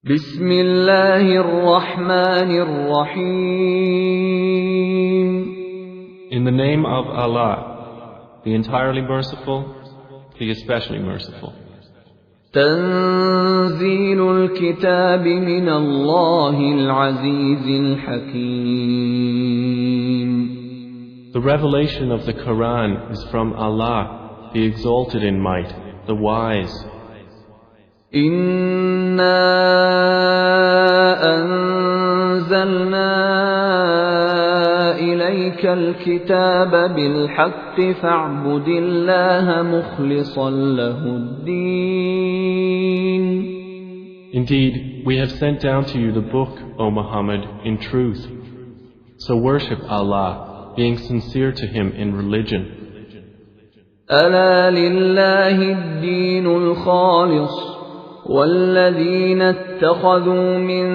بسم الله الرحمن الرحيم. In the name of Allah, the entirely merciful, the especially merciful. تنزيل الكتاب من الله العزيز الحكيم. The revelation of the Quran is from Allah, the exalted in might, the wise. إنا أنزلنا إليك الكتاب بالحق فاعبد الله مخلصا له الدين. Indeed, we have sent down to you the book, O Muhammad, in truth. So worship Allah, being sincere to Him in religion. ألا لله الدين الخالص والذين اتخذوا من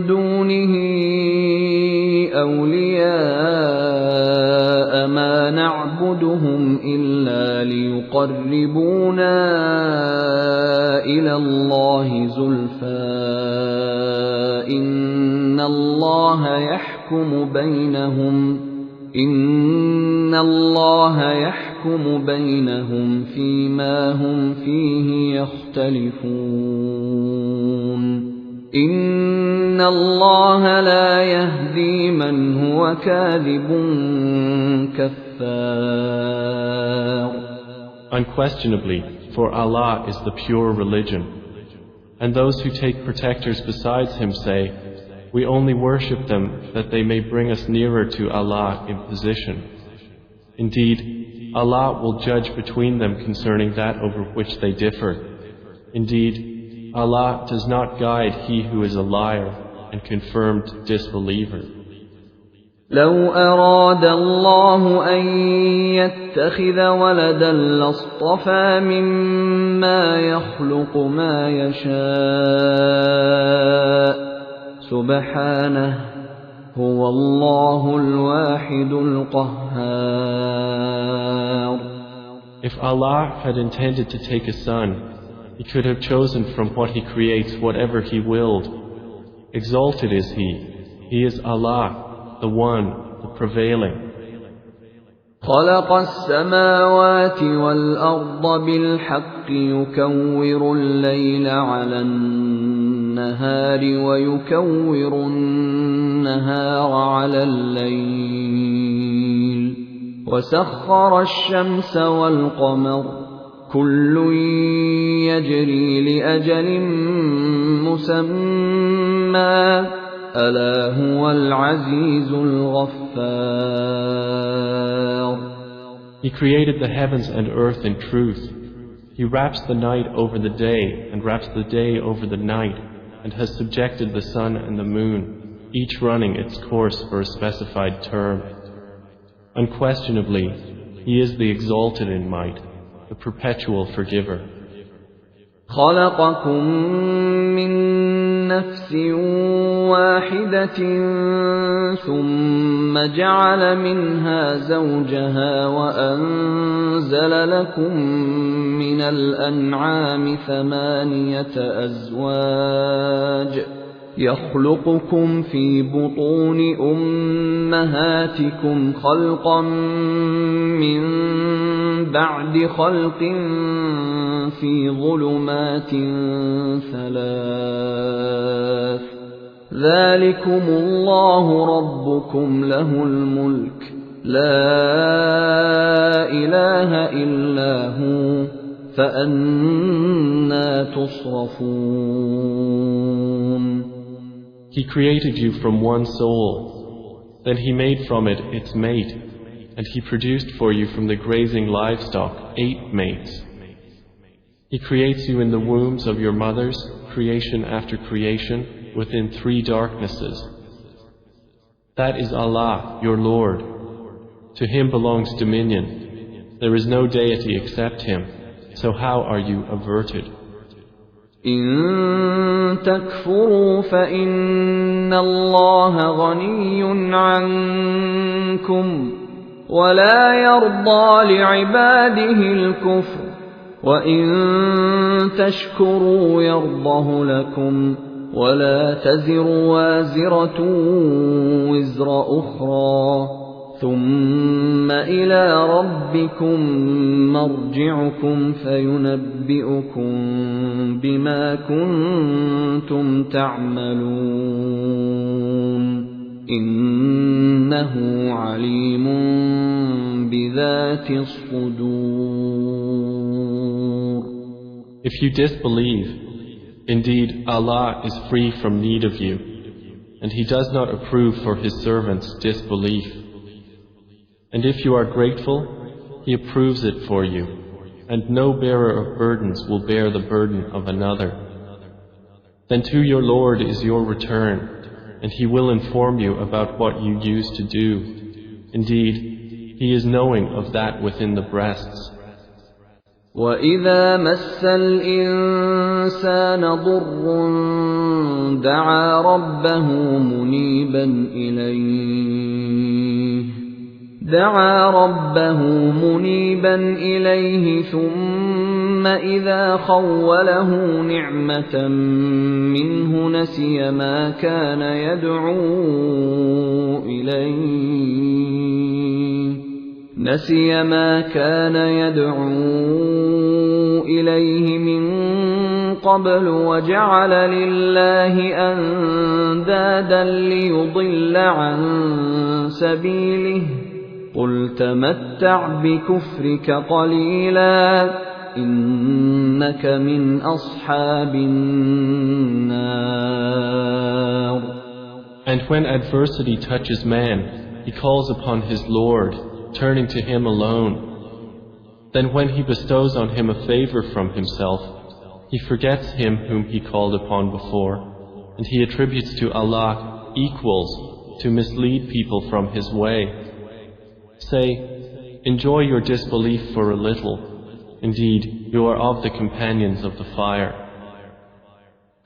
دونه أولياء ما نعبدهم إلا ليقربونا إلى الله زلفى إن الله يحكم بينهم فيما هم فيه يختلفون إن الله لا يهدي من هو كاذب كفار. Unquestionably, for Allah is the pure religion. And those who take protectors besides Him say, we only worship them that they may bring us nearer to Allah in position. Indeed, Allah will judge between them concerning that over which they differ. Indeed, Allah does not guide he who is a liar and confirmed disbeliever. لو أراد الله أن يتخذ ولدا لاصطفى مما يخلق ما يشاء سبحانه هو الله الواحد القهار. If Allah had intended to take a son, He could have chosen from what He creates whatever He willed. Exalted is He is Allah, the One, the Prevailing. خلق السماوات والأرض بالحق يكور الليل على النهار ويكور النهار على الليل وسخر الشمس والقمر كل يجري لأجل مسمى ألا هو العزيز الغفار. He created the heavens and earth in truth. He wraps the night over the day and wraps the day over the night and has subjected the sun and the moon, each running its course for a specified term. Unquestionably, He is the exalted in might, the perpetual forgiver. خلقكم من نفس واحدة ثم جعل منها زوجها وأنزل لكم من الأنعام 8 أزواج يخلقكم في بطون أمهاتكم خلقا من بعد خلق في ظلمات 3 ذلكم الله ربكم له الملك لا إله إلا هو فأنى تصرفون. He created you from one soul, then He made from it its mate, and He produced for you from the grazing livestock 8 mates. He creates you in the wombs of your mothers, creation after creation, within 3 darknesses. That is Allah, your Lord. To Him belongs dominion. There is no deity except Him, so how are you averted? إن تكفروا فإن الله غني عنكم ولا يرضى لعباده الكفر وإن تشكروا يرضه لكم ولا تزر وازرة وزر أخرى ثم إلى ربكم مرجعكم فينبئكم بما كنتم تعملون إنه عليم بذات الصدور. If you disbelieve, indeed Allah is free from need of you, and He does not approve for His servants disbelief. And if you are grateful, He approves it for you, and no bearer of burdens will bear the burden of another. Then to your Lord is your return, and He will inform you about what you used to do. Indeed, He is knowing of that within the breasts. وَإِذَا مَسَّ الْإِنسَانَ ضُرٌّ دَعَا رَبَّهُ منيبا إليه ثم إذا خوله نعمة منه نسي ما كان يدعو إليه من قبل وجعل لله أندادا ليضل عن سبيله قل تمتع بكفرك قليلا إنك من أصحاب النار. And when adversity touches man, he calls upon his Lord, turning to Him alone. Then when He bestows on him a favor from Himself, he forgets Him whom he called upon before, and he attributes to Allah equals to mislead people from His way. Say, enjoy your disbelief for a little. Indeed, you are of the companions of the fire.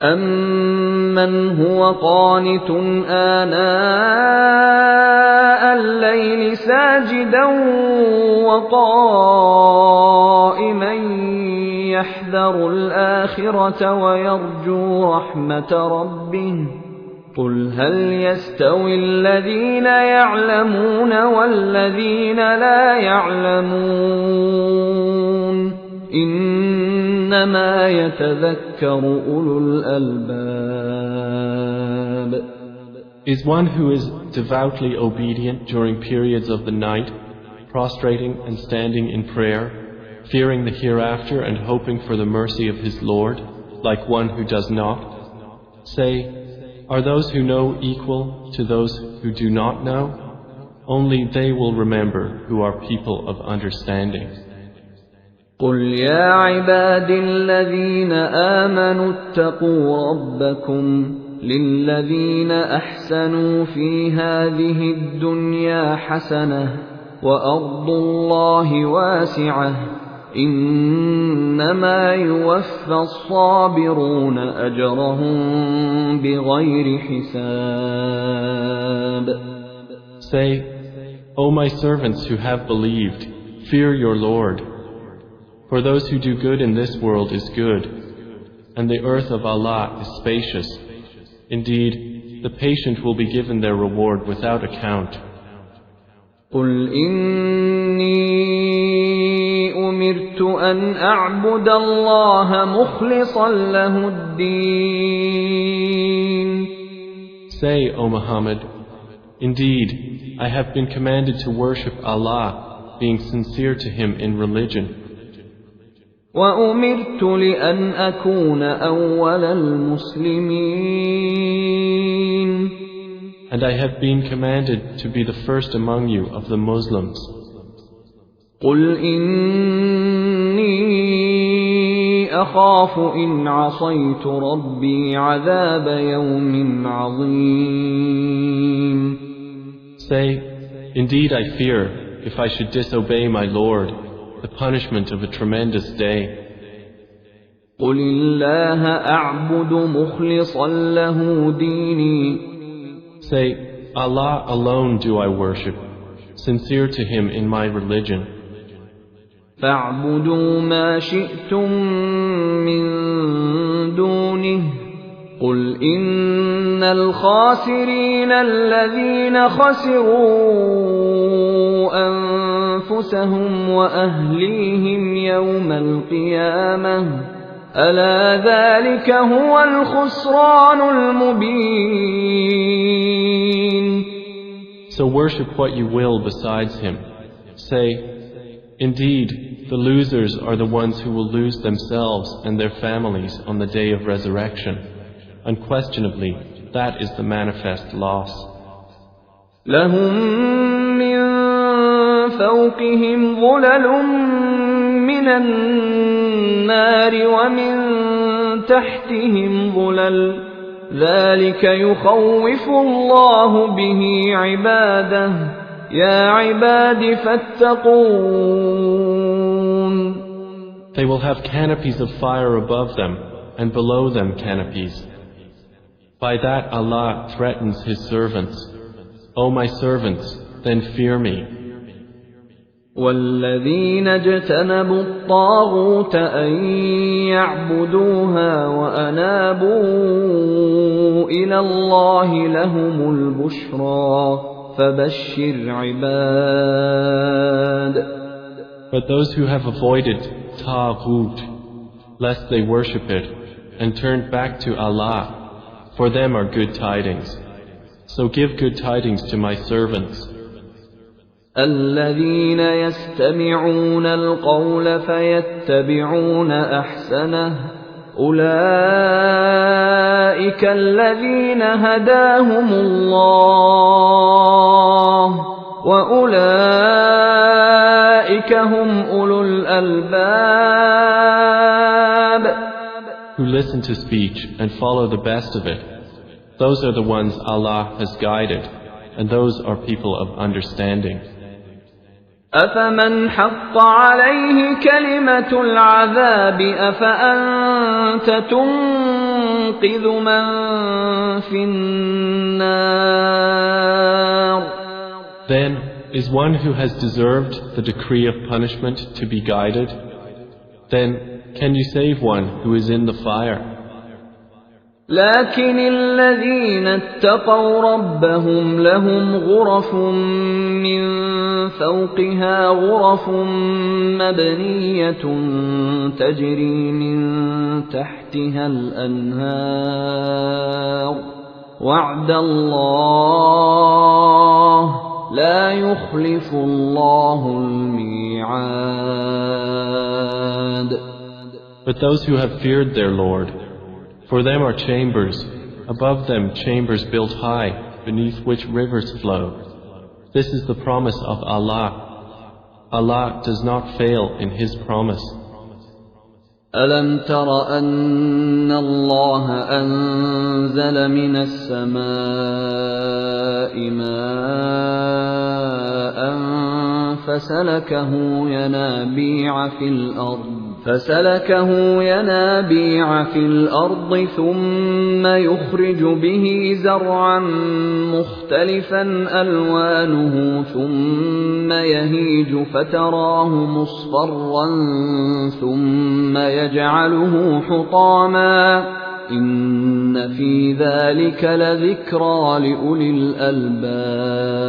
أَمَّنْ هُوَ قَانِتٌ آنَاءَ اللَّيْلِ سَاجِدًا وَقَائِمًا يَحْذَرُ الْآخِرَةَ وَيَرْجُو رَحْمَةَ رَبِّهِ قُلْ هَلْ يَسْتَوِي الَّذِينَ يَعْلَمُونَ وَالَّذِينَ لَا يَعْلَمُونَ إِنَّمَا يَتَذَكَّرُ أُولُو الْأَلْبَابِ. Is one who is devoutly obedient during periods of the night, prostrating and standing in prayer, fearing the hereafter and hoping for the mercy of his Lord, like one who does not? Say, are those who know equal to those who do not know? Only they will remember who are people of understanding. قُلْ يَا عِبَادِي الَّذِينَ آمَنُوا اتَّقُوا رَبَّكُمْ لِلَّذِينَ أَحْسَنُوا فِي هَذِهِ الدُّنْيَا حَسَنَةٌ وَأَرْضُ اللَّهِ وَاسِعَةٌ إِنَّمَا يُوَفَّى الصَّابِرُونَ أَجْرَهُم بِغَيْرِ حِسَابٍ. Say, O my servants who have believed, fear your Lord. For those who do good in this world is good, and the earth of Allah is spacious. Indeed, the patient will be given their reward without account. قُلْ إِنِّي أُمِرْتُ أَنْ أَعْبُدَ اللَّهَ مُخْلِصًا لَهُ الدِّينَ. Say, O Muhammad, indeed, I have been commanded to worship Allah, being sincere to Him in religion. وَأُمِرْتُ لِأَنْ أَكُونَ أَوَّلَ الْمُسْلِمِينَ. And I have been commanded to be the first among you of the Muslims. قُلْ إِنِّي أَخَافُ إِنْ عَصَيْتُ رَبِّي عَذَابَ يَوْمٍ عَظِيمٍ. Say, indeed I fear, if I should disobey my Lord, the punishment of a tremendous day. قُلِ اللَّهَ أَعْبُدُ مُخْلِصًا لَهُ دِينِي. Say, Allah alone do I worship, sincere to Him in my religion. فَاعْبُدُوا مَا شِئْتُم مِّن دُونِهِ قل إن الخاسرين الذين خسروا أنفسهم وأهليهم يوم القيامة ألا ذلك هو الخسران المبين. So worship what you will besides him. Say, indeed, the losers are the ones who will lose themselves and their families on the day of resurrection. Unquestionably, that is the manifest loss. لهم من فوقهم ظلل من النار ومن تحتهم ظلل ذلك يخوف الله به عباده يا عباد فاتقون. They will have canopies of fire above them and below them canopies. By that Allah threatens His servants. O my servants, then fear me. والذين اجتنبوا الطاغوت أن يعبدوها وأنابوا إلى الله لهم البشرى فبشر عباد. But those who have avoided Taghut, lest they worship it, and turned back to Allah, for them are good tidings. So give good tidings to my servants. الذين يستمعون القول فيتبعون أحسنه أولئك الذين هداهم الله وأولئك هم أولو الألباب. Who listen to speech and follow the best of it, those are the ones Allah has guided, and those are people of understanding. أفمن حق عليه كلمة العذاب أفأنت تنقذ من في النار. Then is one who has deserved the decree of punishment to be guided? Then can you save one who is in the fire? لكن الذين اتقوا ربهم لهم غرف من فوقها غرف مبنية تجري من تحتها الأنهار وعد الله لا يخلف الله الميعاد. But those who have feared their Lord, for them are chambers, above them chambers built high, beneath which rivers flow. This is the promise of Allah. Allah does not fail in His promise. ألم تر أن الله أنزل من السماء ماء فسلكه ينابيع في الأرض ثم يخرج به زرعا مختلفا ألوانه ثم يهيج فتراه مصفرا ثم يجعله حطاما إن في ذلك لذكرى لأولي الألباب.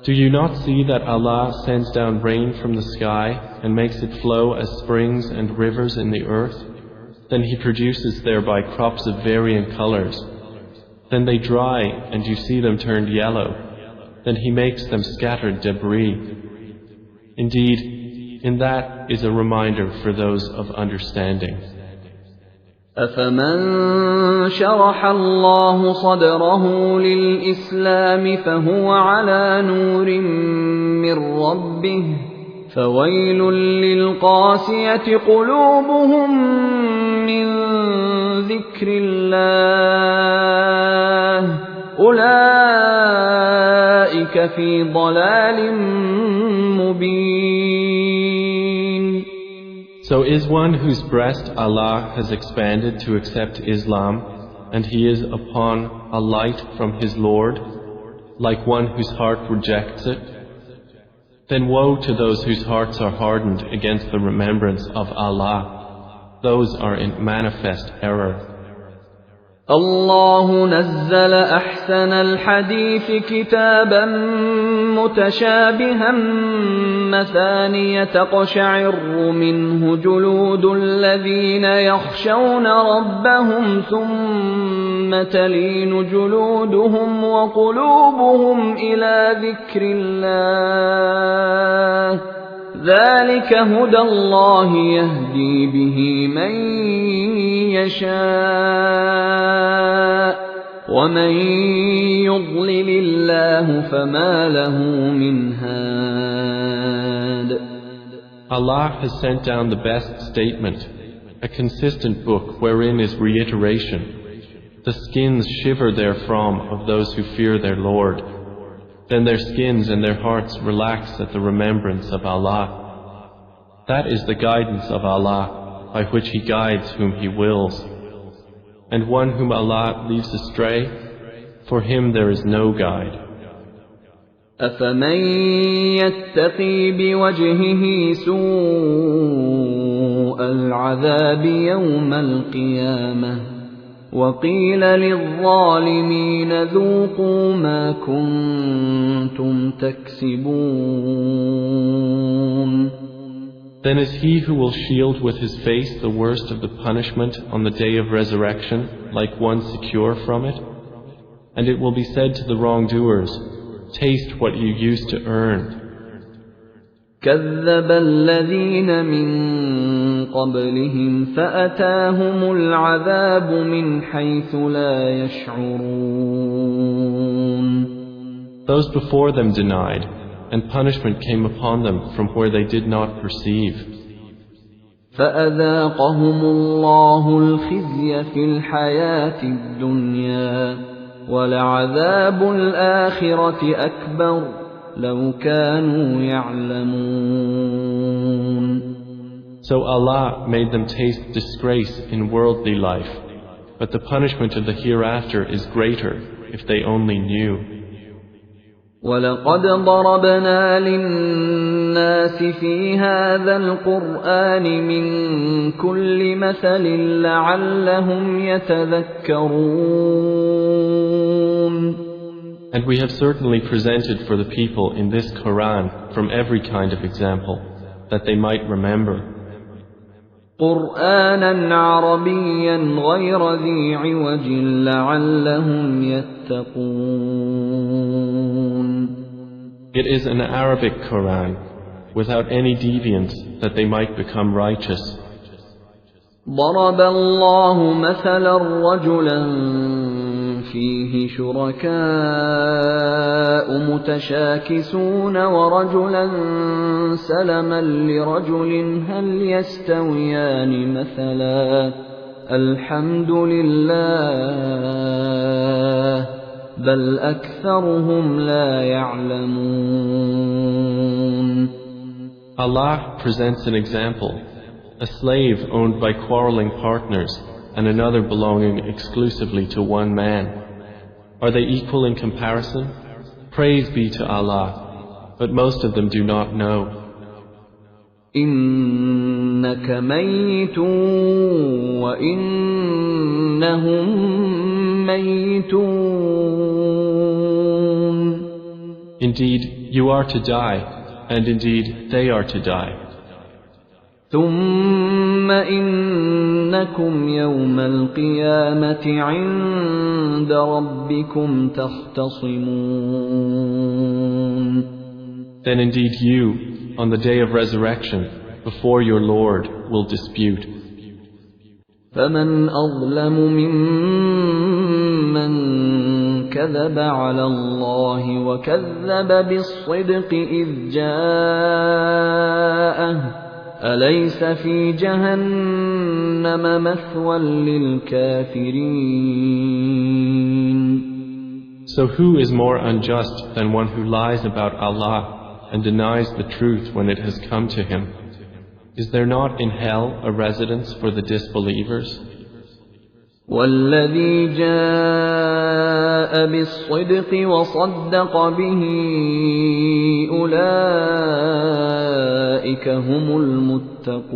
Do you not see that Allah sends down rain from the sky and makes it flow as springs and rivers in the earth? Then He produces thereby crops of varying colors. Then they dry and you see them turned yellow. Then He makes them scattered debris. Indeed, in that is a reminder for those of understanding. أفمن شرح الله صدره للإسلام فهو على نور من ربه فويل للقاسية قلوبهم من ذكر الله أولئك في ضلال مبين. So is one whose breast Allah has expanded to accept Islam, and he is upon a light from his Lord, like one whose heart rejects it? Then woe to those whose hearts are hardened against the remembrance of Allah. Those are in manifest error. الله نزل أحسن الحديث كتابا متشابها مثانية تقشعر منه جلود الذين يخشون ربهم ثم تلين جلودهم وقلوبهم إلى ذكر الله ذلك هدى الله يهدي به من يشاء ومن يضلل الله فما له من هاد. Allah has sent down the best statement, a consistent book wherein is reiteration. The skins shiver therefrom of those who fear their Lord. Then their skins and their hearts relax at the remembrance of Allah. That is the guidance of Allah, by which He guides whom He wills. And one whom Allah leaves astray, for him there is no guide. أفمن يتقي بوجهه سوء العذاب يوم القيامة وقيل للظالمين ذوقوا ما كنتم تكسبون. Then is he who will shield with his face the worst of the punishment on the day of resurrection like one secure from it? And it will be said to the wrongdoers, taste what you used to earn. كذب الذين من قبلهم فأتاهم العذاب من حيث لا يشعرون. Those before them denied, and punishment came upon them from where they did not perceive. فأذاقهم الله الخزي في الحياة الدنيا ولعذاب الآخرة أكبر لو كانوا يعلمون. So Allah made them taste disgrace in worldly life, but the punishment of the hereafter is greater if they only knew. وَلَقَدْ ضَرَبْنَا لِلنَّاسِ فِي هَذَا الْقُرْآنِ مِنْ كُلِّ مَثَلٍ لَعَلَّهُمْ يَتَذَكَّرُونَ. And we have certainly presented for the people in this Quran from every kind of example, that they might remember. قُرْآنًا عَرَبِيًّا غَيْرَ ذِي عِوَجٍ لَعَلَّهُمْ يَتَّقُونَ. It is an Arabic Quran, without any deviance, that they might become righteous. ضرب الله مثلا رجلا فيه شركاء متشاكسون ورجلا سلما لرجل هل يستويان مثلا الحمد لله بل أكثرهم لا يعلمون. Allah presents an example. A slave owned by quarreling partners and another belonging exclusively to one man. Are they equal in comparison? Praise be to Allah, but most of them do not know. إنك ميت وإنهم ميتون. Indeed, you are to die, and indeed they are to die. ثم إنكم يوم القيامة عند ربكم تختصمون. Then indeed you, on the day of resurrection, before your Lord, will dispute. فمن أظلم ممن كذب على الله وكذب بالصدق إذ جاءه أليس في جهنم مثوى للكافرين. So who is more unjust than one who lies about Allah and denies the truth when it has come to him? Is there not in hell a residence for the disbelievers? والذي جاء بالصدق وصدق به أولئك هم المتقون.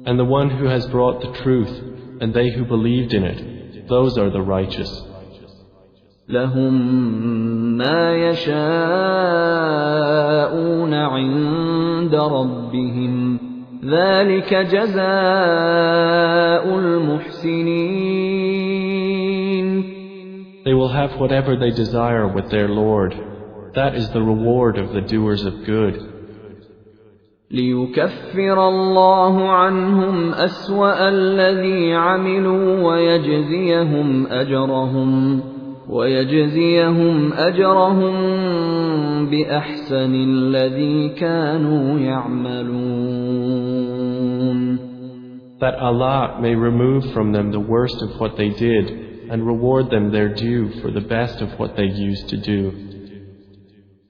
And the one who has brought the truth and they who believed in it, those are the righteous. لهم ما يشاءون عند ربهم ذلك جزاء المحسنين. They will have whatever they desire with their Lord. That is the reward of the doers of good. ليكفر الله عنهم أسوأ الذي عملوا ويجزيهم أجرهم بأحسن الذي كانوا يعملون. That Allah may remove from them the worst of what they did and reward them their due for the best of what they used to do.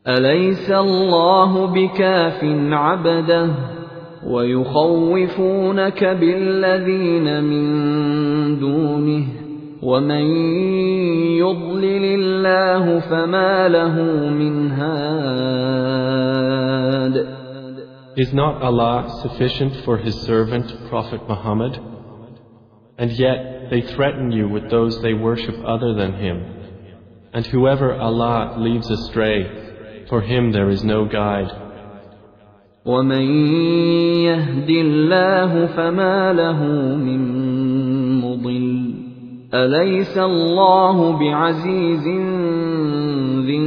أليس الله بكاف عبده ويخوفونك بالذين من دونه ومن يضلل الله فما له من هاد. Is not Allah sufficient for His servant Prophet Muhammad? And yet they threaten you with those they worship other than Him. And whoever Allah leaves astray, for him there is no guide. وَمَن يَهْدِ اللَّهُ فَمَا لَهُ مِن مُّضِلٍّ أَلَيْسَ اللَّهُ بِعَزِيزٍ ذِي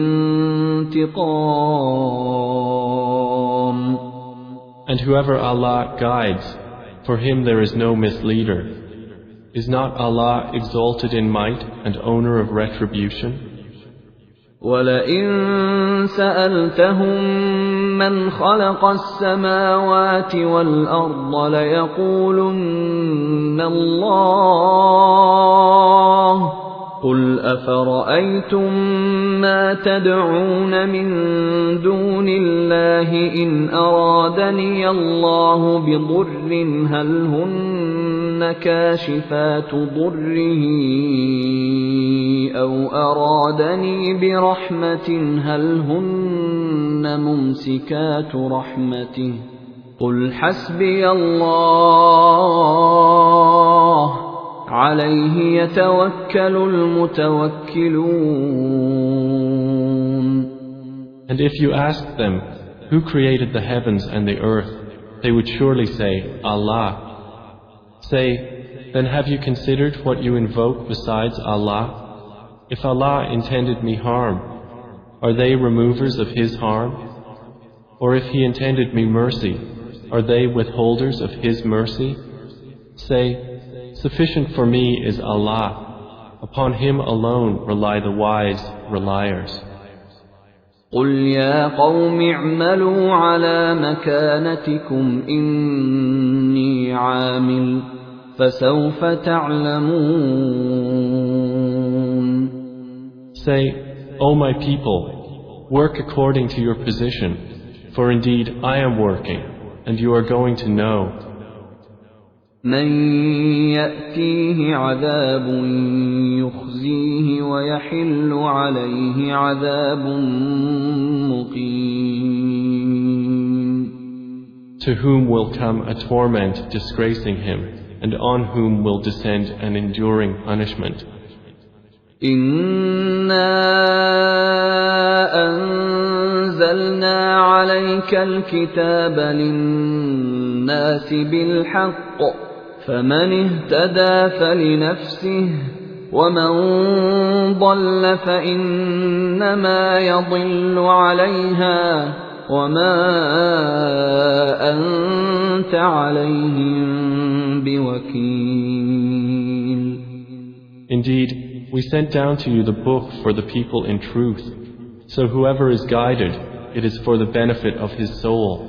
انتِقَامٍ. And whoever Allah guides, for him there is no misleader. Is not Allah exalted in might and owner of retribution? وَلَئِن سَأَلْتَهُم مَّنْ خَلَقَ السَّمَاوَاتِ وَالْأَرْضَ لَيَقُولُنَّ اللَّهُ قُلْ أَفَرَأَيْتُم مَّا تَدْعُونَ مِن دُونِ اللَّهِ إِنْ أَرَادَنِيَ اللَّهُ بِضُرٍّ هَلْ هُنَّ كَاشِفَاتُ ضُرِّهِ أَوْ أَرَادَنِي بِرَحْمَةٍ هَلْ هُنَّ مُمْسِكَاتُ رَحْمَتِهِ قُلْ حَسْبِيَ اللَّهُ عَلَيْهِ يَتَوَكَّلُ الْمُتَوَكِّلُونَ. And if you asked them, who created the heavens and the earth, they would surely say, Allah. Say, then have you considered what you invoke besides Allah? If Allah intended me harm, are they removers of His harm? Or if He intended me mercy, are they withholders of His mercy? Say, sufficient for me is Allah. Upon Him alone rely the wise reliers. قُلْ يَا قَوْمِ اعْمَلُوا عَلَى مَكَانَتِكُمْ إِنِّي عَامِلٌ فَسَوْفَ تَعْلَمُونَ. Say, O my people, work according to your position, for indeed I am working, and you are going to know. مَن يَأْتِيهِ عَذَابٌ يُخْزِيهِ وَيَحِلُّ عَلَيْهِ عَذَابٌ مُقِيمٌ. To whom will come a torment disgracing him, and on whom will descend an enduring punishment. إِنَّا أَنزَلْنَا عَلَيْكَ الْكِتَابَ لِلنَّاسِ بِالْحَقِّ فَمَنِ اهْتَدَىٰ فَلِنَفْسِهِ وَمَن ضَلَّ فَإِنَّمَا يَضِلُّ عَلَيْهَا وَمَا أَنتَ عَلَيْهِم بِوَكِيلٍ. Indeed, we sent down to you the book for the people in truth. So whoever is guided, it is for the benefit of his soul.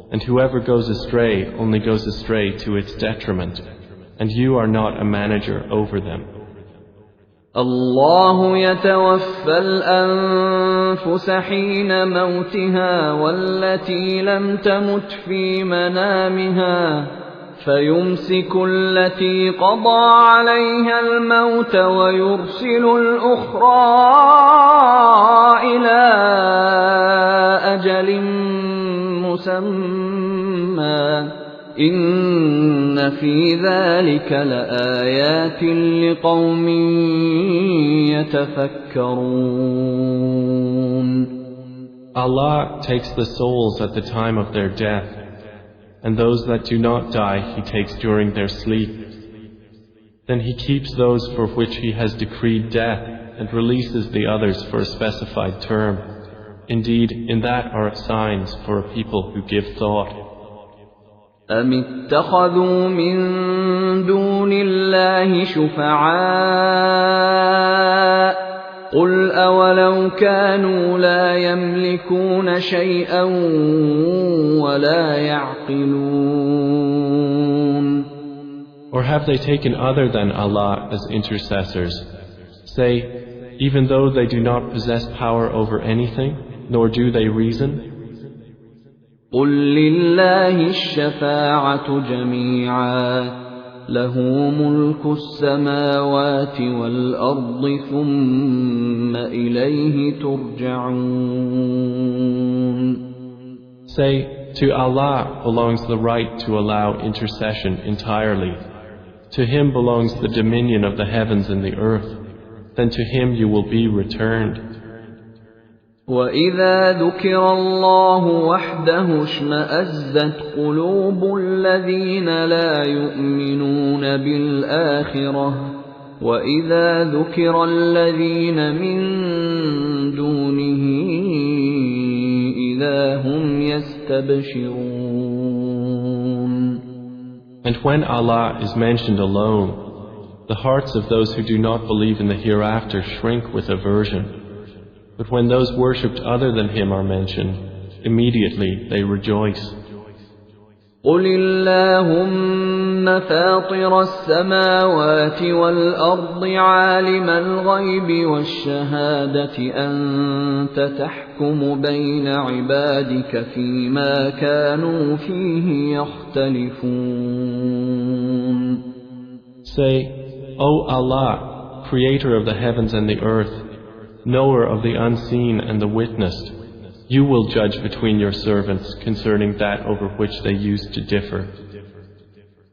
And whoever goes astray only goes astray to its detriment. And you are not a manager over them. الله يتوفى الأنفس حين موتها والتي لم تمت في منامها فيمسك التي قضى عليها الموت ويرسل الأخرى إلى أجل مسمى إن في ذلك لآيات لقوم يتفكرون. Allah takes the souls at the time of their death, and those that do not die He takes during their sleep. Then He keeps those for which He has decreed death and releases the others for a specified term. Indeed, in that are signs for a people who give thought. أم اتخذوا من دون الله شفعاء قل أولو كانوا لا يملكون شيئا ولا يعقلون. Or have they taken other than Allah as intercessors? Say, even though they do not possess power over anything, nor do they reason? قل لله الشفاعة جميعا له ملك السماوات والأرض ثم إليه ترجعون. Say, to Allah belongs the right to allow intercession entirely. To Him belongs the dominion of the heavens and the earth. Then to Him you will be returned. وَإِذَا ذُكِرَ اللَّهُ وَحْدَهُ اشْمَأَزَّتْ قُلُوبُ الَّذِينَ لَا يُؤْمِنُونَ بِالْآخِرَةِ وَإِذَا ذُكِرَ الَّذِينَ مِن دُونِهِ إِذَا هُمْ يَسْتَبْشِرُونَ. And when Allah is mentioned alone, the hearts of those who do not believe in the hereafter shrink with aversion. But when those worshipped other than Him are mentioned, immediately they rejoice. قُلِ اللَّهُمَّ فَاطِرَ السَّمَاوَاتِ وَالْأَرْضِ عَالِمَ الْغَيْبِ وَالشَّهَادَةِ أَنْتَ تَحْكُمُ بَيْنَ عِبَادِكَ فِيمَا كَانُوا فِيهِ يَخْتَلِفُونَ. Say, O Allah, Creator of the heavens and the earth, knower of the unseen and the witnessed, you will judge between your servants concerning that over which they used to differ.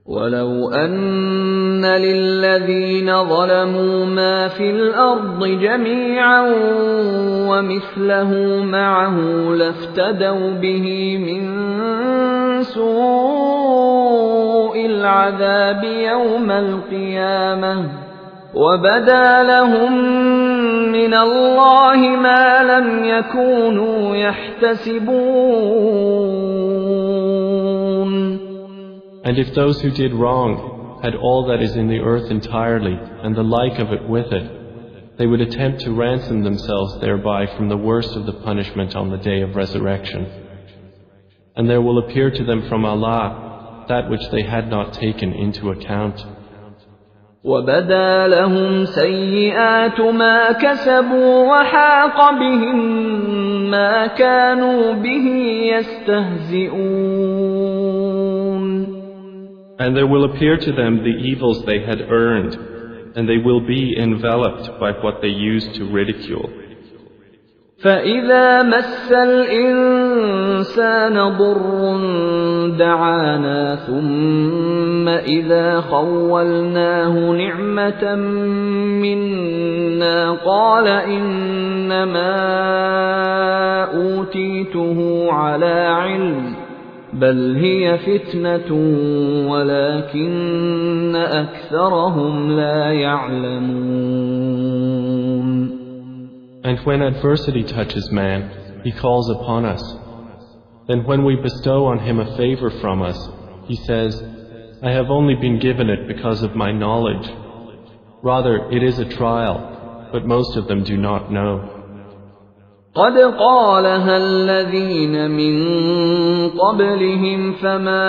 وَلَوْ أَنَّ لِلَّذِينَ ظَلَمُوا مَا فِي الْأَرْضِ جَمِيعًا وَمِثْلَهُ مَعَهُ لَافْتَدَوْا بِهِ مِنْ سُوءِ الْعَذَابِ يَوْمَ الْقِيَامَةِ وَبَدَا لَهُم مِّنَ اللَّهِ مَا لَمْ يَكُونُوا يَحْتَسِبُونَ. And if those who did wrong had all that is in the earth entirely and the like of it with it, they would attempt to ransom themselves thereby from the worst of the punishment on the day of resurrection. And there will appear to them from Allah that which they had not taken into account. وَبَدَا لَهُمْ سَيِّئَاتُ مَا كَسَبُوا وَحَاقَ بِهِم مَّا كَانُوا بِهِ يَسْتَهْزِئُونَ. And there will appear to them the evils they had earned, and they will be enveloped by what they used to ridicule. فَإِذَا مَسَّ الْإِنسَانَ ضُرٌّ دَعَانَا ثُمَّ إِذَا خَوَّلْنَاهُ نِعْمَةً مِنَّا قَالَ إِنَّمَا أُوتِيتُهُ عَلَى عِلْمٍ بَلْ هِيَ فِتْنَةٌ وَلَكِنَّ أَكْثَرَهُمْ لَا يَعْلَمُونَ. And when adversity touches man, he calls upon us. Then when we bestow on him a favor from us, he says, I have only been given it because of my knowledge. Rather, it is a trial, but most of them do not know. قَدْ قَالَهَا الَّذِينَ مِن قَبْلِهِمْ فَمَا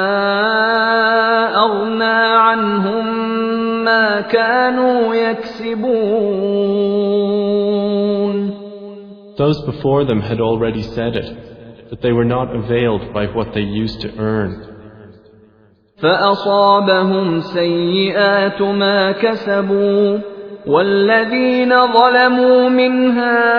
أَغْنَىٰ عَنْهُم مَّا كَانُوا يَكْسِبُونَ. Those before them had already said it, but they were not availed by what they used to earn. فَأَصَابَهُمْ سَيِّئَاتُ مَا كَسَبُوا وَالَّذِينَ ظَلَمُوا مِنْ هَٰؤُلَاءِ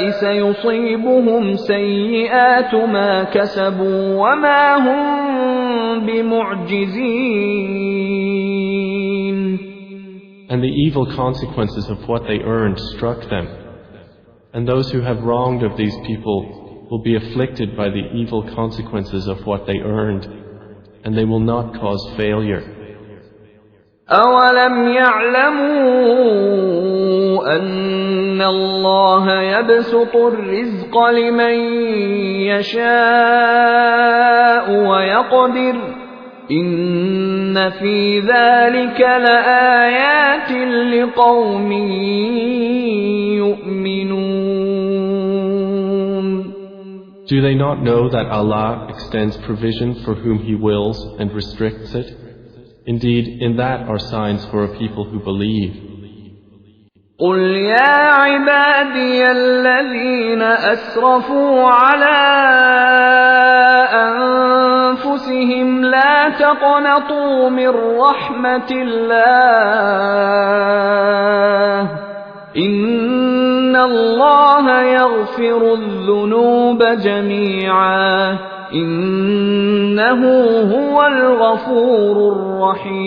سيصيبهم سيئات ما كسبوا وما هم بمعجزين. And the evil consequences of what they earned struck them. And those who have wronged of these people will be afflicted by the evil consequences of what they earned, and they will not cause failure. أَوَلَمْ يَعْلَمُوا أَنَّ اللَّهَ يَبْسُطُ الرِّزْقَ لِمَن يَشَاءُ وَيَقْدِرُ إِنَّ في ذَلِكَ لَآيَاتٍ لِقَوْمٍ يُؤْمِنُونَ. Do they not know that Allah extends provision for whom He wills and restricts it? Indeed, in that are signs for a people who believe. قُلْ يَا عِبَادِيَ الَّذِينَ أَسْرَفُوا عَلَىٰ أَنفُسِهِمْ لَا تَقْنَطُوا مِن رَّحْمَةِ اللَّهِ ۚ إِنَّ اللَّهَ يَغْفِرُ الذُّنُوبَ جَمِيعًا ۚ إِنَّهُ هُوَ الْغَفُورُ الرَّحِيمُ.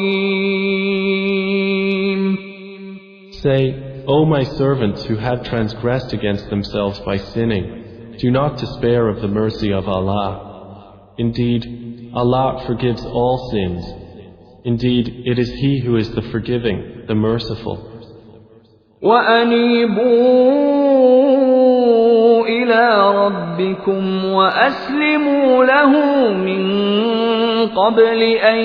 Say, O my servants who have transgressed against themselves by sinning, do not despair of the mercy of Allah. Indeed, Allah forgives all sins. Indeed, it is He who is the forgiving, the merciful. وَأَنِيبُوا إِلَىٰ رَبِّكُمْ وَأَسْلِمُوا لَهُ مِن قَبْلِ أَن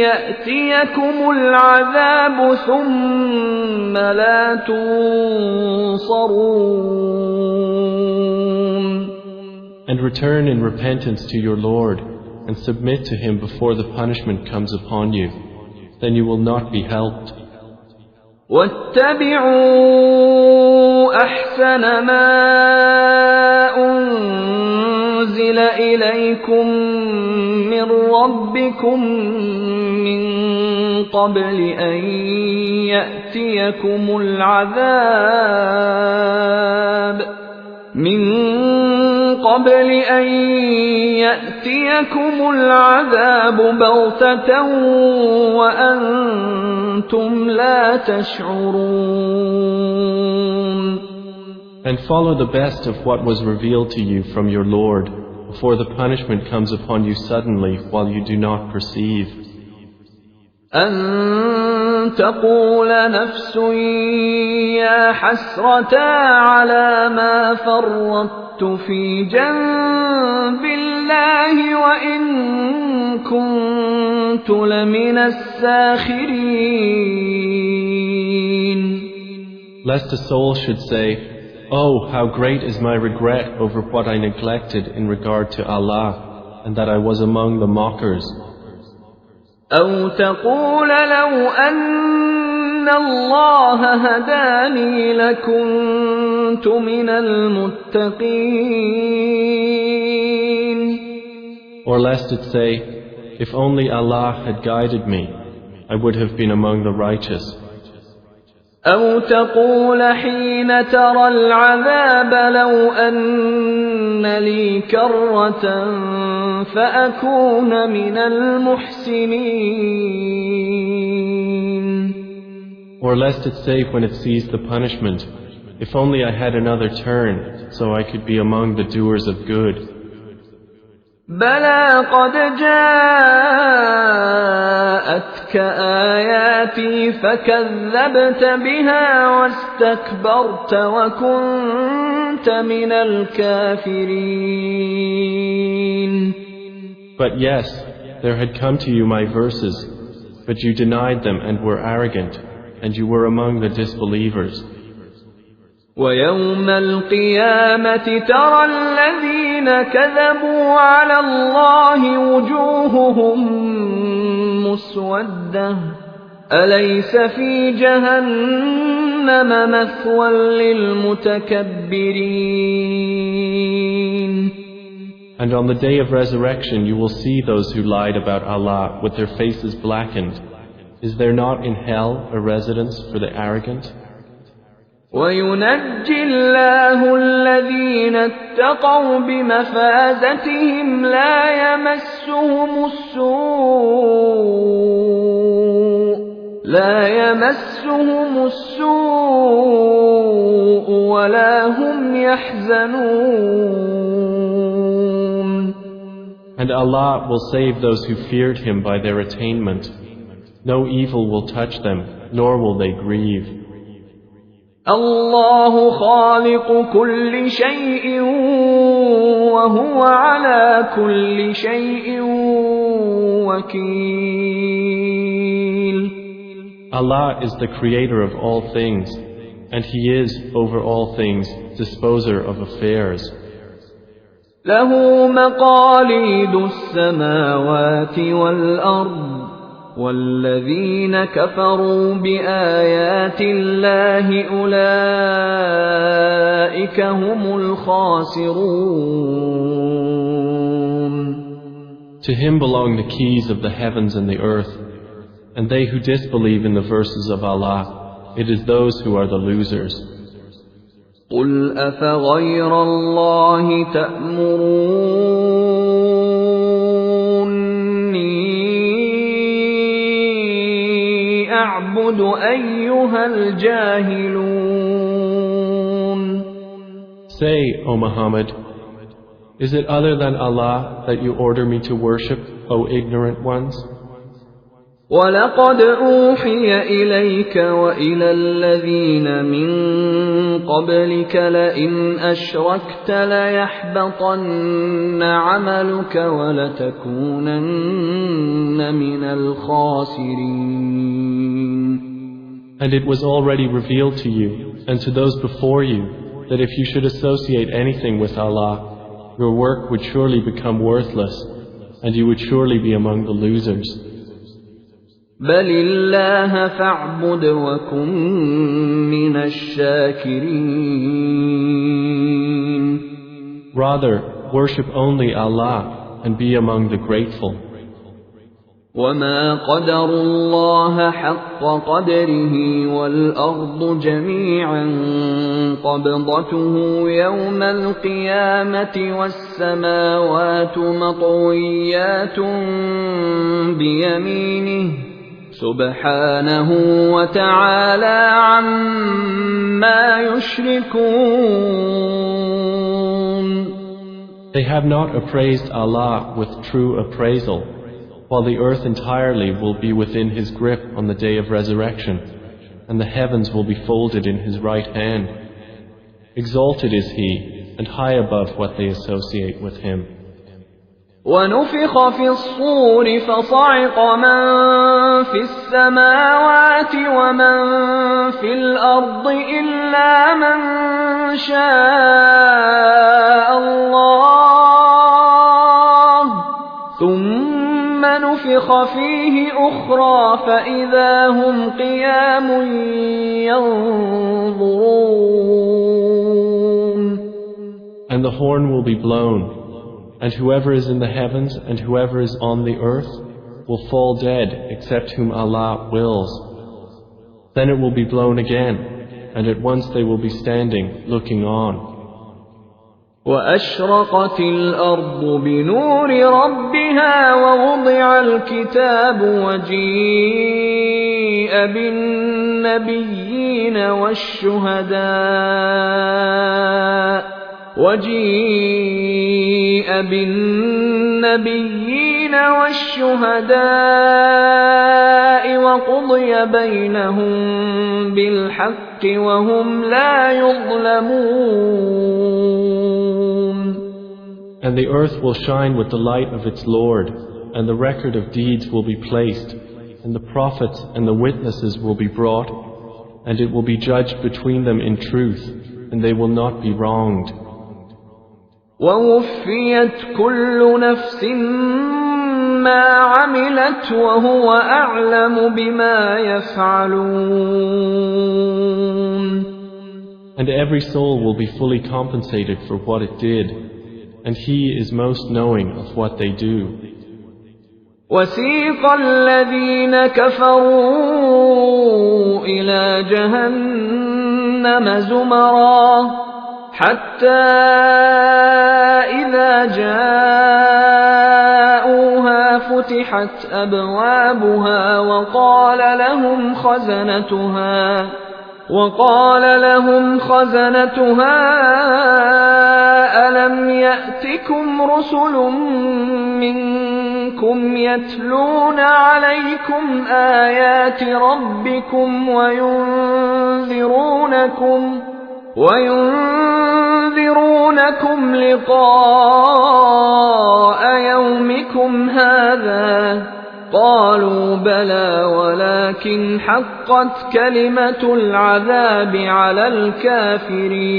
يَأْتِيَكُمُ الْعَذَابُ ثُمَّ لَا تُنصَرُونَ. And return in repentance to your Lord, and submit to Him before the punishment comes upon you. Then you will not be helped. وَاتَّبِعُوا أَحْسَنَ مَا أُنزِلَ إِلَيْكُم مِّن رَّبِّكُم مِّن قَبْلِ أَن يَأْتِيَكُمُ الْعَذَابُ بَغْتَةً وَأَنتُمْ لَا تَشْعُرُونَ. And follow the best of what was revealed to you from your Lord, before the punishment comes upon you suddenly while you do not perceive. أَن تَقُولَ نَفْسٌ يَا حَسْرَتَا عَلَىٰ مَا فَرَّطتُ فِي جَنبِ اللَّهِ وَإِن كُنتُ لَمِنَ السَّاخِرِينَ. Lest a soul should say, "Oh, how great is my regret over what I neglected in regard to Allah, and that I was among the mockers." أَوْ تَقُولَ لَوْ أَنَّ اللَّهَ هَدَانِي لَكُنتُ مِنَ الْمُتَّقِينَ. Or lest it say, "If only Allah had guided me, I would have been among the righteous." أَوْ تَقُولَ حِينَ تَرَى الْعَذَابَ لَوْ أَنَّ لِي كَرَّةً فَأَكُونَ مِنَ الْمُحْسِنِينَ. Or lest it say when it sees the punishment, "If only I had another turn, so I could be among the doers of good." بَلَىٰ قَدْ جَاءَتْكَ آيَاتِي فَكَذَّبْتَ بِهَا وَاسْتَكْبَرْتَ وَكُنتَ مِنَ الْكَافِرِينَ. But yes, there had come to you my verses, but you denied them and were arrogant, and you were among the disbelievers. وَيَوْمَ الْقِيَامَةِ تَرَى الَّذِينَ كَذَبُوا عَلَى اللَّهِ وُجُوهُهُم مُّسْوَدَّةٌ أَلَيْسَ فِي جَهَنَّمَ مَثْوًى لِّلْمُتَكَبِّرِينَ. And on the day of resurrection you will see those who lied about Allah with their faces blackened. Is there not in hell a residence for the arrogant? وَيُنَجِّي اللَّهُ الَّذِينَ اتَّقَوْا بِمَفَازَتِهِمْ لا يمسهم السوء ولا هم يحزنون. And Allah will save those who feared Him by their attainment. No evil will touch them, nor will they grieve. الله خالق كل شيء وهو على كل شيء وكيل. Allah is the creator of all things, and He is, over all things, disposer of affairs. له مقاليد السماوات والأرض والذين كفروا بآيات الله أولئك هم الخاسرون. To Him belong the keys of the heavens and the earth, and they who disbelieve in the verses of Allah, it is those who are the losers. قُلْ أَفَغَيْرَ اللَّهِ تَأْمُرُونِّي أَعْبُدُ أَيُّهَا الْجَاهِلُونَ. Say, O Muhammad, is it other than Allah that you order me to worship, O ignorant ones? وَلَقَدْ أُوحِيَ إِلَيْكَ وَإِلَى الَّذِينَ مِن قَبْلِكَ لَئِنْ أَشْرَكْتَ لَيَحْبَطَنَّ عَمَلُكَ وَلَتَكُونَنَّ مِنَ الْخَاسِرِينَ. And it was already revealed to you, and to those before you, that if you should associate anything with Allah, your work would surely become worthless, and you would surely be among the losers. بَلِ اللَّهَ فَاعْبُدْ وَكُن مِّنَ الشَّاكِرِينَ. Rather, worship only Allah and be among the grateful. وَمَا قَدَرُوا اللَّهَ حَقَّ قَدْرِهِ وَالْأَرْضُ جَمِيعًا قَبْضَتُهُ يَوْمَ الْقِيَامَةِ وَالسَّمَاوَاتُ مَطْوِيَّاتٌ بِيَمِينِهِ سُبْحَانَهُ وَتَعَالَى عَمَّا يُشْرِكُونَ. They have not appraised Allah with true appraisal, while the earth entirely will be within His grip on the day of resurrection, and the heavens will be folded in His right hand. Exalted is He, and high above what they associate with Him. وَنُفِخَ فِي الصُّورِ فَصَعِقَ مَن فِي السَّمَاوَاتِ وَمَن فِي الْأَرْضِ إِلَّا مَن شَاءَ اللَّهُ ثُمَّ نُفِخَ فِيهِ أُخْرَىٰ فَإِذَا هُمْ قِيَامٌ يَنظُرُونَ. And the horn will be blown, and whoever is in the heavens and whoever is on the earth will fall dead except whom Allah wills. Then it will be blown again, and at once they will be standing, looking on. وَأَشْرَقَتِ الْأَرْضُ بِنُورِ رَبِّهَا وَوُضِعَ الْكِتَابُ وَجِيءَ بِالنَّبِيِّينَ والشهداء وقضي بينهم بالحق وهم لا يظلمون. And the earth will shine with the light of its Lord, and the record of deeds will be placed, and the prophets and the witnesses will be brought, and it will be judged between them in truth, and they will not be wronged. وَوُفِّيَتْ كُلُّ نَفْسٍ مَّا عَمِلَتْ وَهُوَ أَعْلَمُ بِمَا يَفْعَلُونَ. And every soul will be fully compensated for what it did, and He is most knowing of what they do. وسيق الذين كفروا إلى جهنم زمرا حتى إذا جاءوها فتحت أبوابها وقال لهم خزنتها ألم يأتكم رسل منكم يتلون عليكم آيات ربكم وينذرونكم لقاء يومكم هذا قالوا بلى ولكن حقت كلمة العذاب على الكافرين.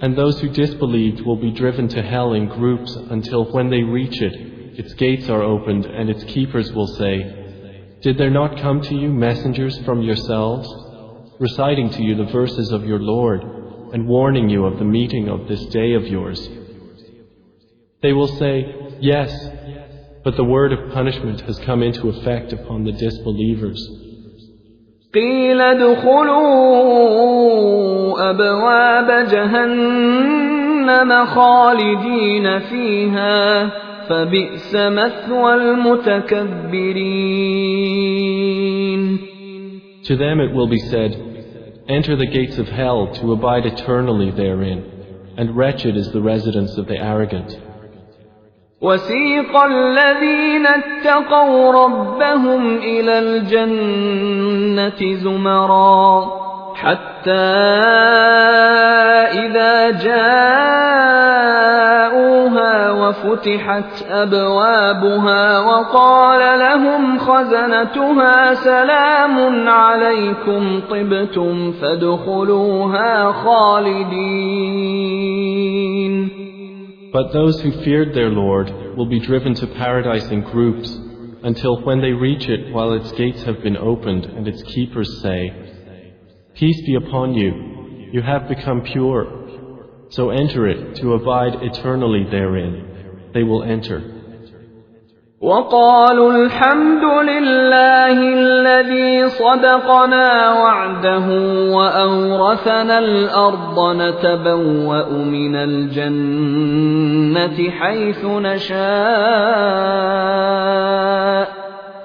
And those who disbelieved will be driven to hell in groups until when they reach it, its gates are opened and its keepers will say, "Did there not come to you messengers from yourselves, reciting to you the verses of your Lord and warning you of the meeting of this day of yours?" They will say, "Yes, but the word of punishment has come into effect upon the disbelievers." قيل ادخلوا أبواب جهنم خالدين فيها فبئس مثوى المتكبرين. To them it will be said, "Enter the gates of hell to abide eternally therein, and wretched is the residence of the arrogant." وسيق الذين اتقوا ربهم إلى الجنة زمرا حتى إذا جاءوها وفتحت أبوابها وقال لهم خزنتها سلام عليكم طبتم فادخلوها خالدين. But those who feared their Lord will be driven to paradise in groups until when they reach it while its gates have been opened and its keepers say, "Peace be upon you, you have become pure, so enter it to abide eternally therein." They will enter. وقالوا الحمد لله الذي صدقنا وعده وأورثنا الأرض نتبوأ من الجنة حيث نشاء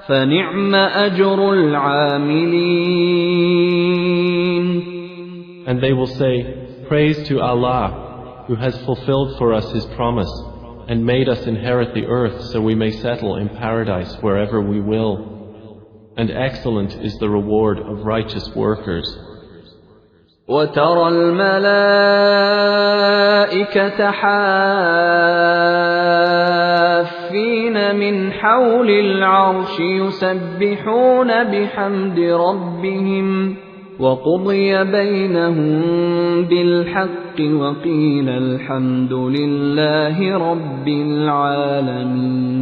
فنعم أجر العاملين. And they will say, "Praise to Allah, who has fulfilled for us His promise and made us inherit the earth so we may settle in paradise wherever we will. And excellent is the reward of righteous workers." وترى الملائكة حافين من حول العرش يسبحون بحمد ربهم وقضي بينهم بالحق وقيل الحمد لله رب العالمين.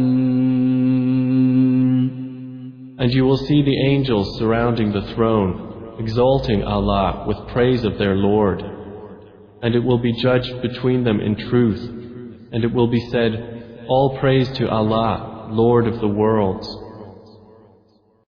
And you will see the angels surrounding the throne, exalting Allah with praise of their Lord. And it will be judged between them in truth, and it will be said, "All praise to Allah, Lord of the worlds."